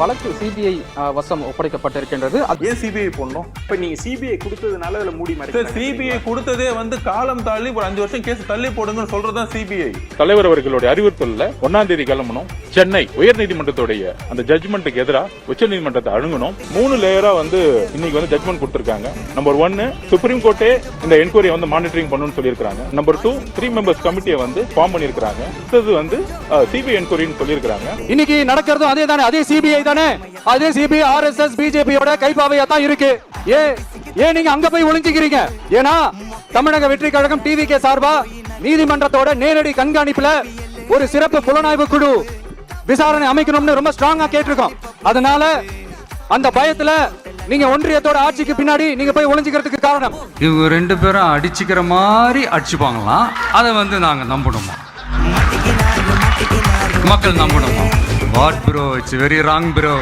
வழக்கு சிபிஐ வசம் ஒப்படைக்கப்பட்டிருக்கின்றது. ஏன் சிபிஐ போடணும்? இப்ப நீங்க சிபிஐ கொடுத்ததுனால அதுல மூடி மாதிரி சிபிஐ கொடுத்ததே வந்து காலம் தள்ளி ஒரு 5 வருஷம் கேஸ் தள்ளி போடுங்கன்னு சொல்றதுதான் சிபிஐ. தலைவர் அவர்களுடைய அறிவுறுத்தல்ல 1ஆம் தேதி கிளம்பணும். சென்னை உயர் நீதிமன்றத்துடைய அந்த ஜட்ஜ்மெண்ட்டுக்கு எதிராக உச்ச நீதிமன்றத்தை அணுகணும். 3 லேயரா வந்து இன்னைக்கு வந்து ஜட்ஜ்மெண்ட் கொடுத்திருக்காங்க. நம்பர் 1 சுப்ரீம் கோர்ட்டே இந்த என்கொயரி வந்து மானிட்டரிங் பண்ணணும்னு சொல்லியிருக்காங்க. நம்பர் 2 3 மெம்பர்ஸ் கமிட்டியை வந்து ஃபார்ம் பண்ணியிருக்காங்க. அடுத்தது வந்து சிபிஐ என்கொயரின்னு சொல்லியிருக்காங்க. இன்னைக்கு நடக்கிறதும் அதே தானே, அதே சிபிஐ தானே, அதே சிபிஐ ஆர்எஸ்எஸ் பிஜேபியோட கைப்பாவையா தான் இருக்கு. ஏன் நீங்க அங்க போய் ஒளிஞ்சுக்கிறீங்க? ஏன்னா தமிழக வெற்றி கழகம் டிவிகே சார்பா நீதிமன்றத்தோட நேரடி கண்காணிப்புல ஒரு சிறப்பு புலனாய்வு குழு விசாரணை அமைக்கணும்னு ரொம்ப ஸ்ட்ராங்கா கேட்டிருக்கோம். அதனால அந்த பயத்துல நீங்க ஒன்றியத்தோட ஆட்சிக்கு பின்னாடி நீங்க போய் ஒளிஞ்சுக்கிறதுக்கு காரணம் இவங்க 2 பேரும் அடிச்சுக்கிற மாதிரி அடிச்சுப்பாங்களாம். அதை வந்து நாங்க நம்பணுமா? மக்கள் நம்பணுமா? What bro, it's very wrong bro.